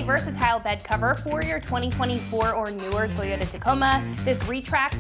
versatile bed cover for your 2024 or newer Toyota Tacoma, this Retrax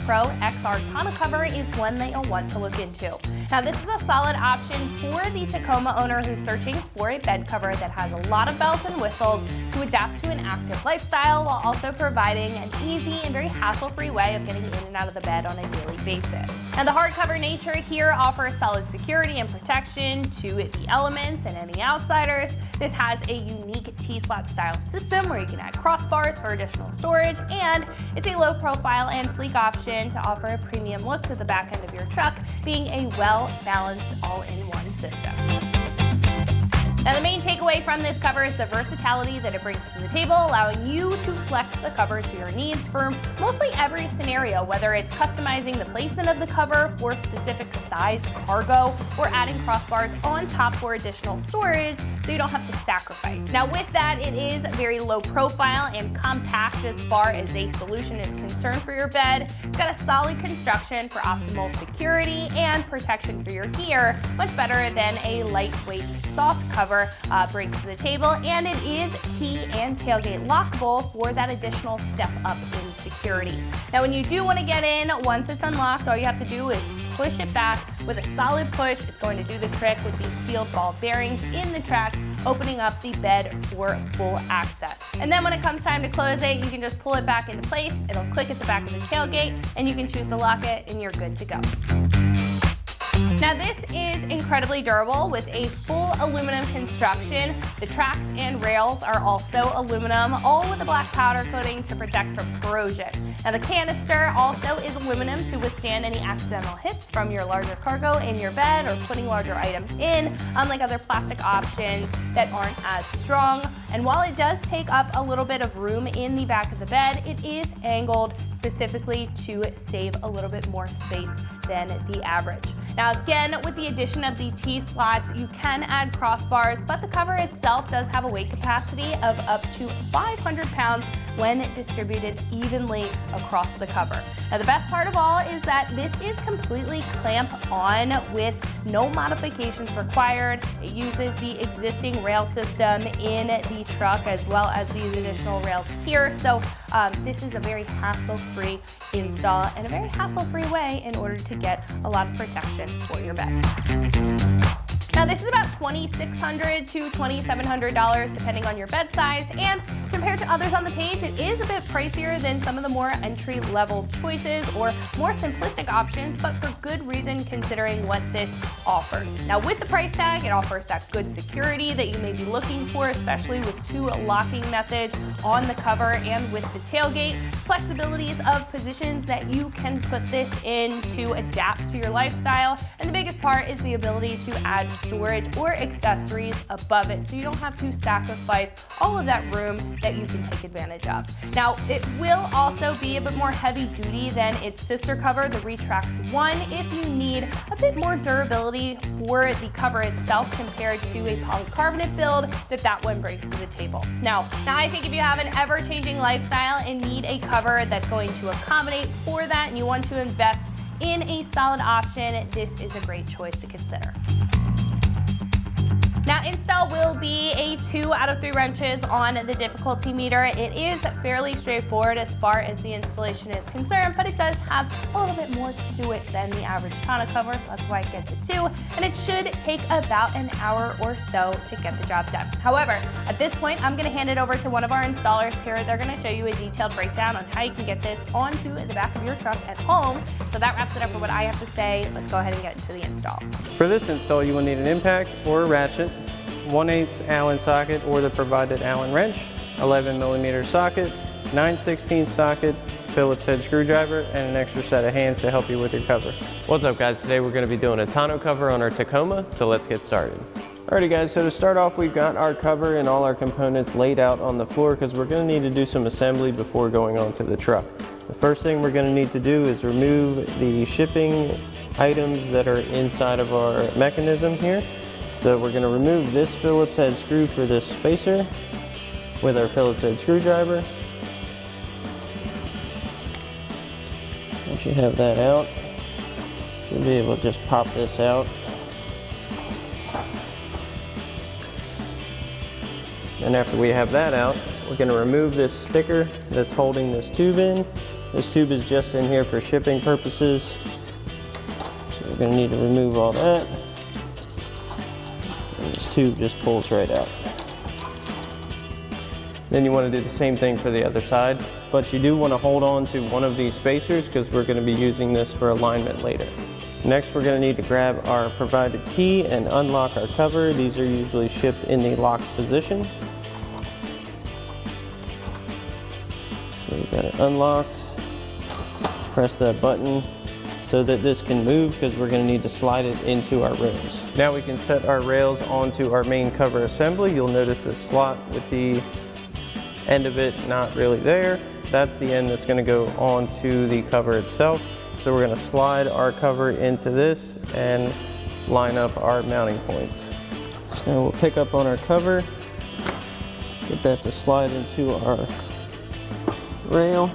Pro XR tonneau cover is one that you'll want to look into. Now, this is a solid option for the Tacoma owner who's searching for a bed cover that has a lot of bells and whistles to adapt to an active lifestyle while also providing an easy and very hassle-free way of getting in and out of the bed on a daily basis. Now, the hardcover nature here offers solid security and protection to the elements and any outsiders. This has a unique T-slot style system where you can add crossbars for additional storage, and it's a low profile and sleek option to offer a premium look to the back end of your truck, being a well-balanced all-in-one system. Now, the main takeaway from this cover is the versatility that it brings to the table, allowing you to flex the cover to your needs for mostly every scenario, whether it's customizing the placement of the cover for specific sized cargo or adding crossbars on top for additional storage so you don't have to sacrifice. Now, with that, it is very low profile and compact as far as a solution is concerned for your bed. It's got a solid construction for optimal security and protection for your gear, much better than a lightweight soft cover brings to the table, and it is key and tailgate lockable for that additional step up in security. Now, when you do want to get in, once it's unlocked, all you have to do is push it back with a solid push. It's going to do the trick with these sealed ball bearings in the tracks, opening up the bed for full access. And then when it comes time to close it, you can just pull it back into place. It'll click at the back of the tailgate, and you can choose to lock it, and you're good to go. Now, this is incredibly durable with a full aluminum construction. The tracks and rails are also aluminum, all with a black powder coating to protect from corrosion. Now, the canister also is aluminum to withstand any accidental hits from your larger cargo in your bed or putting larger items in, unlike other plastic options that aren't as strong. And while it does take up a little bit of room in the back of the bed, it is angled specifically to save a little bit more space than the average. Now, again, with the addition of the T-slots, you can add crossbars, but the cover itself does have a weight capacity of up to 500 pounds when distributed evenly across the cover. Now, the best part of all is that this is completely clamp-on with no modifications required. It uses the existing rail system in the truck as well as these additional rails here. So this is a very hassle-free install and a very hassle-free way in order to get a lot of protection for your bed. Now, this is about $2,600 to $2,700 depending on your bed size, and compared to others on the page, it is a bit pricier than some of the more entry-level choices or more simplistic options, but for good reason considering what this offers. Now, with the price tag, it offers that good security that you may be looking for, especially with two locking methods on the cover and with the tailgate, flexibilities of positions that you can put this in to adapt to your lifestyle, and the biggest part is the ability to add storage or accessories above it, so you don't have to sacrifice all of that room that you can take advantage of. Now, it will also be a bit more heavy duty than its sister cover, the Retrax One, if you need a bit more durability for the cover itself compared to a polycarbonate build that one brings to the table. Now I think if you have an ever-changing lifestyle and need a cover that's going to accommodate for that and you want to invest in a solid option, this is a great choice to consider. Now, install will be a 2 out of 3 wrenches on the difficulty meter. It is fairly straightforward as far as the installation is concerned, but it does have a little bit more to it than the average tonneau cover, so that's why it gets a 2, and it should take about an hour or so to get the job done. However, at this point, I'm going to hand it over to one of our installers here. They're going to show you a detailed breakdown on how you can get this onto the back of your truck at home. So that wraps it up for what I have to say. Let's go ahead and get into the install. For this install, you will need an impact or a ratchet, 1/8 Allen socket or the provided Allen wrench, 11mm socket, 9/16 socket, Phillips head screwdriver, and an extra set of hands to help you with your cover. What's up, guys? Today we're going to be doing a tonneau cover on our Tacoma, so let's get started. Alrighty guys, so to start off, we've got our cover and all our components laid out on the floor because we're going to need to do some assembly before going onto the truck. The first thing we're going to need to do is remove the shipping items that are inside of our mechanism here. So we're going to remove this Phillips head screw for this spacer with our Phillips head screwdriver. Once you have that out, you'll be able to just pop this out. And after we have that out, we're going to remove this sticker that's holding this tube in. This tube is just in here for shipping purposes. So we're going to need to remove all that. And this tube just pulls right out. Then you want to do the same thing for the other side, but you do want to hold on to one of these spacers because we're going to be using this for alignment later. Next, we're going to need to grab our provided key and unlock our cover. These are usually shipped in the locked position. So we've got it unlocked. Press that button so that this can move because we're going to need to slide it into our rails. Now we can set our rails onto our main cover assembly. You'll notice this slot with the end of it not really there. That's the end that's going to go onto the cover itself. So we're going to slide our cover into this and line up our mounting points. So we'll pick up on our cover, get that to slide into our rail.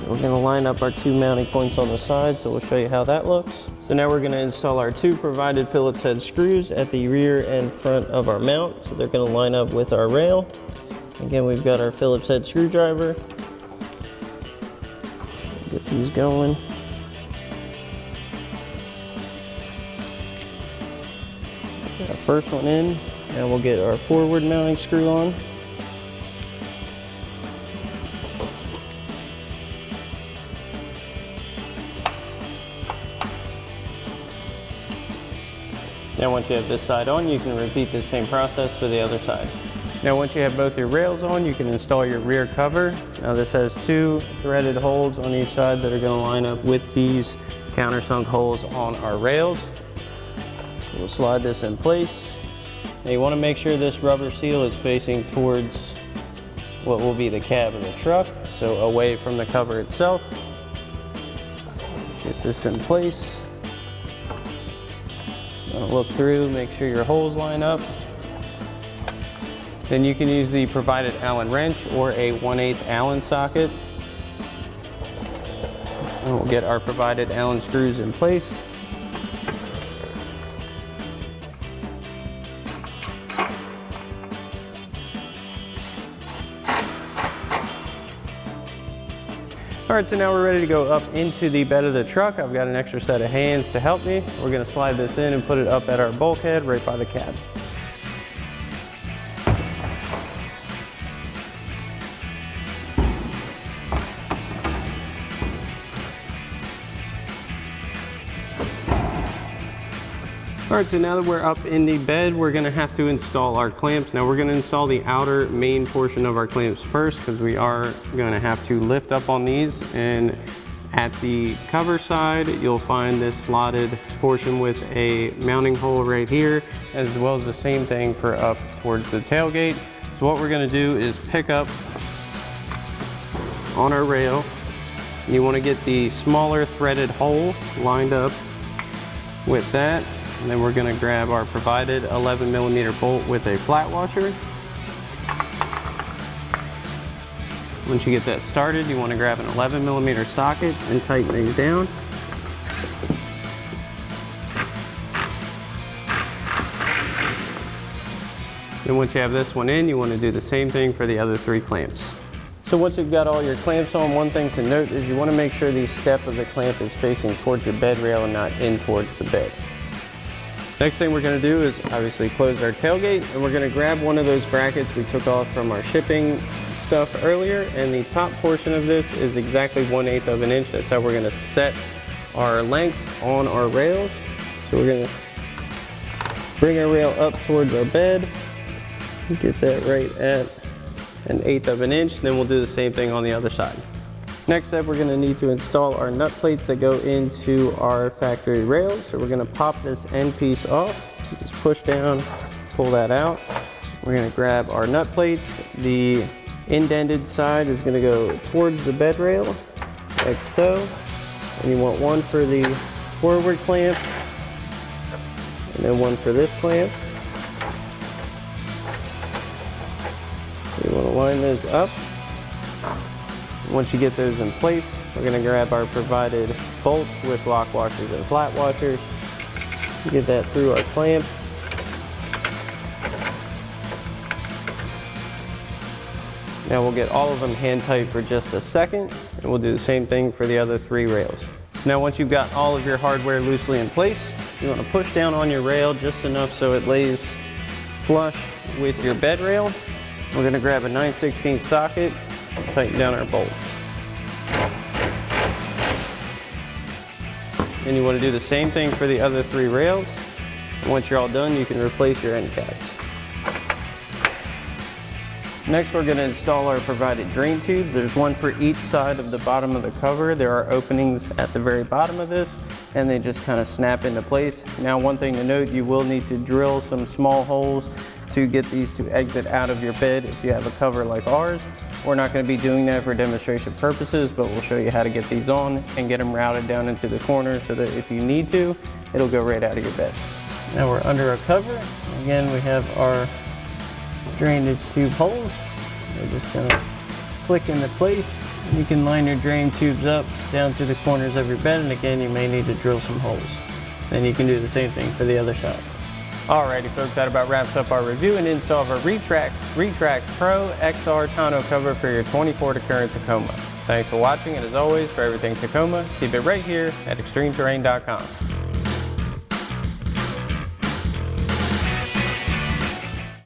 We're going to line up our two mounting points on the side, so we'll show you how that looks. So now we're going to install our two provided Phillips head screws at the rear and front of our mount. So they're going to line up with our rail. Again, we've got our Phillips head screwdriver. Get these going. Get our first one in, and we'll get our forward mounting screw on. Now once you have this side on, you can repeat the same process for the other side. Now once you have both your rails on, you can install your rear cover. Now this has two threaded holes on each side that are going to line up with these countersunk holes on our rails. We'll slide this in place. Now you want to make sure this rubber seal is facing towards what will be the cab of the truck, so away from the cover itself. Get this in place. Look through, make sure your holes line up. Then you can use the provided Allen wrench or a 1/8 Allen socket. And we'll get our provided Allen screws in place. All right, so now we're ready to go up into the bed of the truck. I've got an extra set of hands to help me. We're gonna slide this in and put it up at our bulkhead right by the cab. All right, so now that we're up in the bed, we're gonna have to install our clamps. Now we're gonna install the outer main portion of our clamps first because we are gonna have to lift up on these. And at the cover side, you'll find this slotted portion with a mounting hole right here, as well as the same thing for up towards the tailgate. So what we're gonna do is pick up on our rail. You wanna get the smaller threaded hole lined up with that. And then we're going to grab our provided 11mm bolt with a flat washer. Once you get that started, you want to grab an 11mm socket and tighten things down. Then once you have this one in, you want to do the same thing for the other three clamps. So once you've got all your clamps on, one thing to note is you want to make sure the step of the clamp is facing towards your bed rail and not in towards the bed. Next thing we're going to do is obviously close our tailgate, and we're going to grab one of those brackets we took off from our shipping stuff earlier, and the top portion of this is exactly 1/8 of an inch. That's how we're going to set our length on our rails. So we're going to bring our rail up towards our bed, get that right at 1/8 of an inch, then we'll do the same thing on the other side. Next up, we're going to need to install our nut plates that go into our factory rails. So we're going to pop this end piece off, just push down, pull that out. We're going to grab our nut plates. The indented side is going to go towards the bed rail, like so. And you want one for the forward clamp, and then one for this clamp. You want to line those up. Once you get those in place, we're going to grab our provided bolts with lock washers and flat washers. Get that through our clamp. Now we'll get all of them hand tight for just a second, and we'll do the same thing for the other 3 rails. Now once you've got all of your hardware loosely in place, you want to push down on your rail just enough so it lays flush with your bed rail. We're going to grab a 9/16 socket and tighten down our bolts. And you want to do the same thing for the other 3 rails. And once you're all done, you can replace your end caps. Next, we're going to install our provided drain tubes. There's one for each side of the bottom of the cover. There are openings at the very bottom of this, and they just kind of snap into place. Now, one thing to note, you will need to drill some small holes to get these to exit out of your bed if you have a cover like ours. We're not going to be doing that for demonstration purposes, but we'll show you how to get these on and get them routed down into the corner so that if you need to, it'll go right out of your bed. Now we're under a cover. Again, we have our drainage tube holes. They're just going to click into place. You can line your drain tubes up down to the corners of your bed, and again, you may need to drill some holes. Then you can do the same thing for the other side. Alrighty folks, that about wraps up our review and install of our Retrax Pro XR tonneau cover for your 24 current Tacoma. Thanks for watching, and as always, for everything Tacoma, keep it right here at ExtremeTerrain.com.